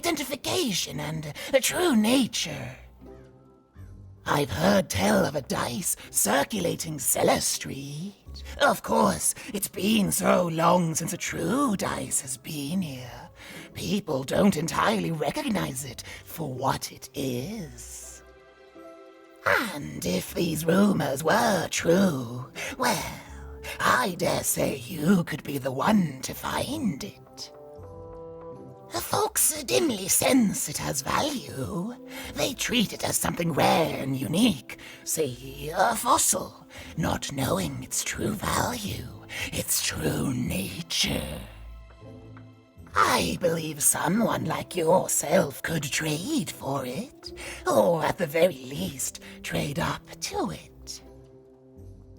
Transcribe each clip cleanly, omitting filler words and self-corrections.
identification and a true nature. I've heard tell of a dice circulating Cellar Street. Of course, it's been so long since a true dice has been here. People don't entirely recognize it for what it is. And if these rumors were true, well, I dare say you could be the one to find it. Folks dimly sense it has value. They treat it as something rare and unique, say a fossil, not knowing its true value, its true nature. I believe someone like yourself could trade for it, or at the very least, trade up to it.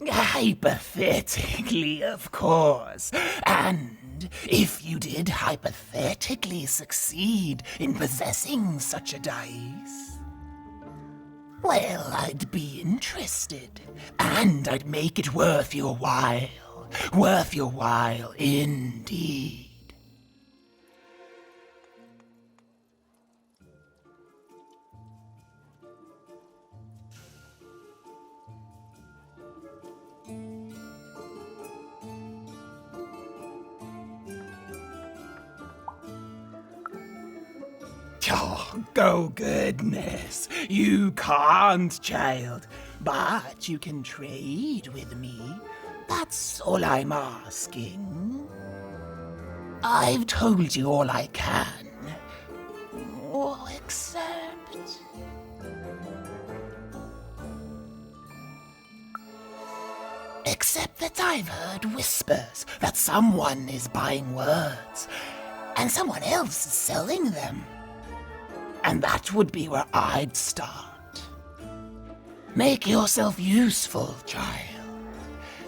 Hypothetically, of course, and if you did hypothetically succeed in possessing such a dice, well, I'd be interested, and I'd make it worth your while indeed. Oh, goodness, you can't, child, but you can trade with me. That's all I'm asking. I've told you all I can. Oh, except that I've heard whispers that someone is buying words, and someone else is selling them. And that would be where I'd start. Make yourself useful, child.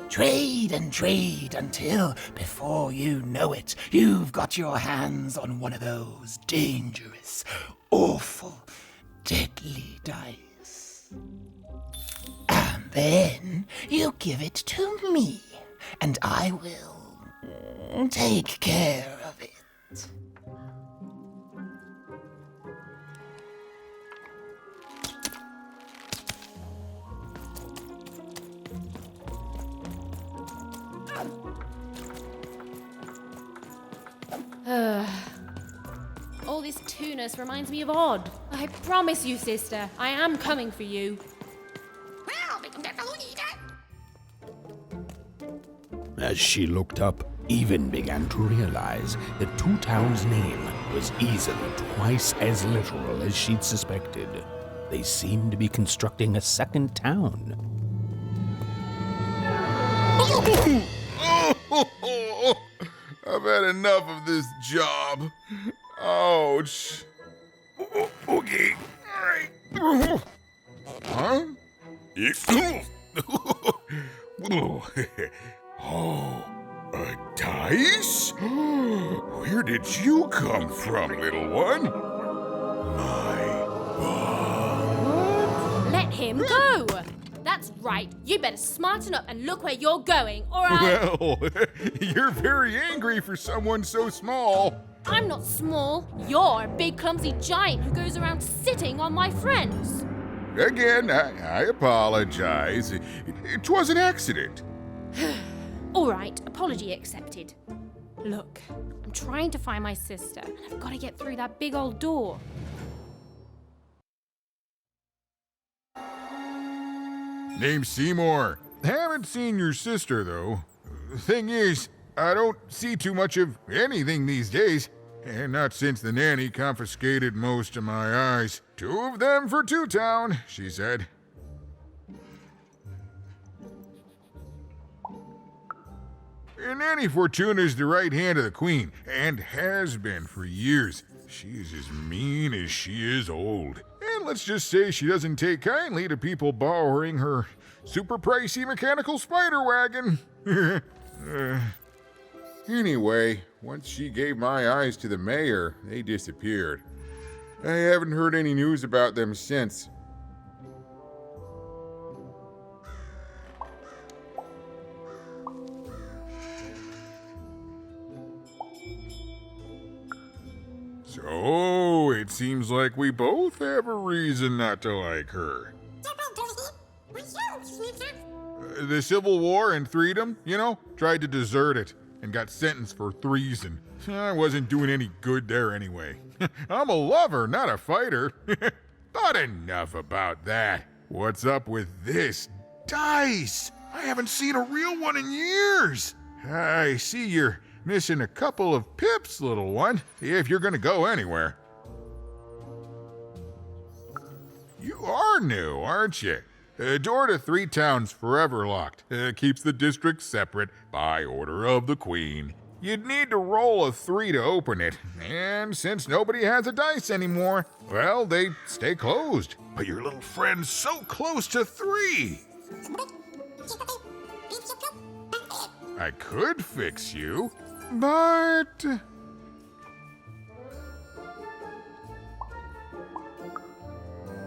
Trade and trade until, before you know it, you've got your hands on one of those dangerous, awful, deadly dice. And then you give it to me, and I will take care of it. All this tunus reminds me of Odd. I promise you, sister, I am coming for you. As she looked up, Even began to realize that Two Town's name was easily twice as literal as she'd suspected. They seemed to be constructing a second town. I've had enough of this job. Ouch. Okay. All right. Huh? Oh, a dice? Where did you come from, little one? My bum. Let him go! That's right. You better smarten up and look where you're going, or Well, you're very angry for someone so small. I'm not small. You're a big, clumsy giant who goes around sitting on my friends. Again, I apologize. It was an accident. All right, apology accepted. Look, I'm trying to find my sister, and I've got to get through that big old door. Name's Seymour. Haven't seen your sister, though. Thing is, I don't see too much of anything these days, and not since the nanny confiscated most of my eyes. 2 of them for Two Town, she said. And Nanny Fortuna's the right hand of the Queen, and has been for years. She's as mean as she is old. And let's just say she doesn't take kindly to people borrowing her super pricey mechanical spider wagon. Anyway, once she gave my eyes to the mayor, they disappeared. I haven't heard any news about them since. So, Oh, it seems like we both have a reason not to like her. The Civil War and Freedom, tried to desert it and got sentenced for treason. I wasn't doing any good there anyway. I'm a lover, not a fighter. But enough about that. What's up with this dice? I haven't seen a real one in years. I see you're missing a couple of pips, little one, if you're gonna go anywhere. You are new, aren't you? Door to 3 towns forever locked. Keeps the district separate by order of the Queen. You'd need to roll a 3 to open it, and since nobody has a dice anymore, well, they stay closed. But your little friend's so close to 3. I could fix you, but...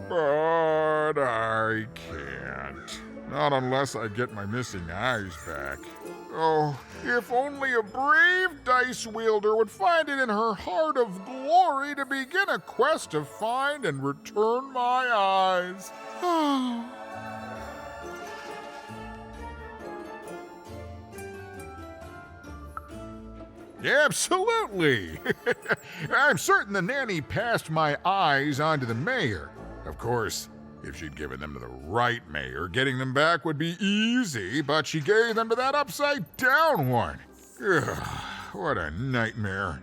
But I can't. Not unless I get my missing eyes back. Oh, if only a brave dice wielder would find it in her heart of glory to begin a quest to find and return my eyes. Absolutely! I'm certain the nanny passed my eyes on to the mayor. Of course, if she'd given them to the right mayor, getting them back would be easy, but she gave them to that upside-down one. Ugh, what a nightmare.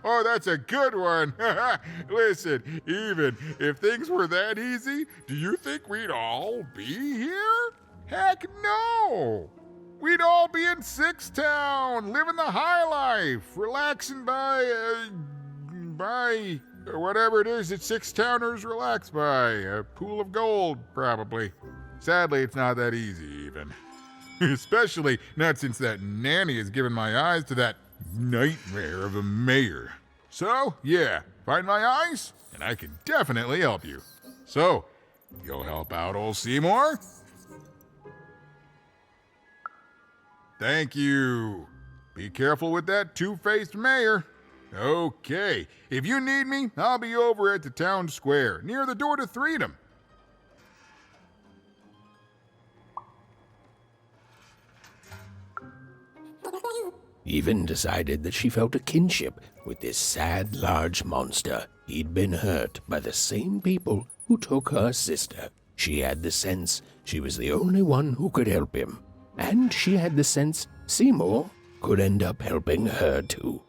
Oh, that's a good one. Listen, even if things were that easy, do you think we'd all be here? Heck no! We'd all be in Sixtown, living the high life, relaxing by whatever it is that Sixtowners relax by. A pool of gold, probably. Sadly, it's not that easy, even. Especially not since that nanny has given my eyes to that nightmare of a mayor. So, yeah, find my eyes, and I can definitely help you. So, you'll help out old Seymour? Thank you. Be careful with that two-faced mayor. Okay, if you need me, I'll be over at the town square, near the door to Freedom. Even decided that she felt a kinship with this sad, large monster. He'd been hurt by the same people who took her sister. She had the sense she was the only one who could help him. And she had the sense Seymour could end up helping her too.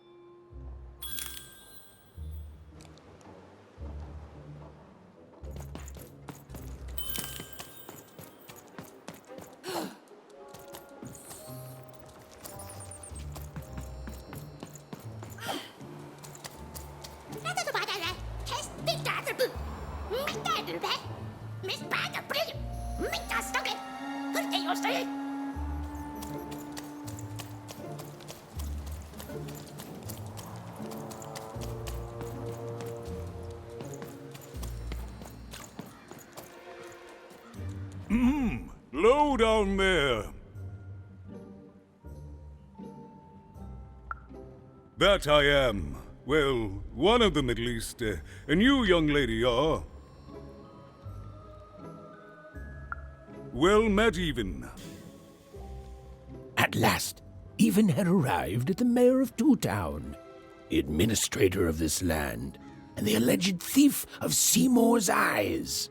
Low down there. That I am. Well, one of them at least. A new young lady, you are. Well met, Even. At last, Even had arrived at the mayor of Two Town, the administrator of this land, and the alleged thief of Seymour's eyes.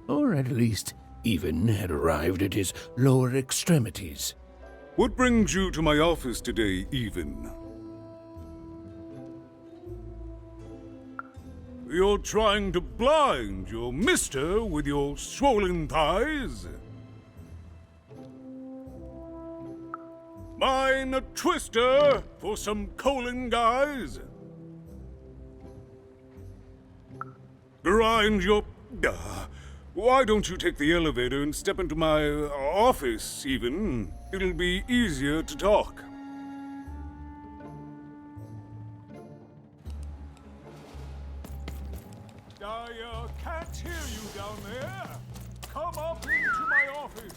Or at least, Even had arrived at his lower extremities. What brings you to my office today, Even? You're trying to blind your mister with your swollen thighs? Mine a twister for some colon guys? Grind your... Why don't you take the elevator and step into my office, Even? It'll be easier to talk. I can't hear you down there. Come up into my office.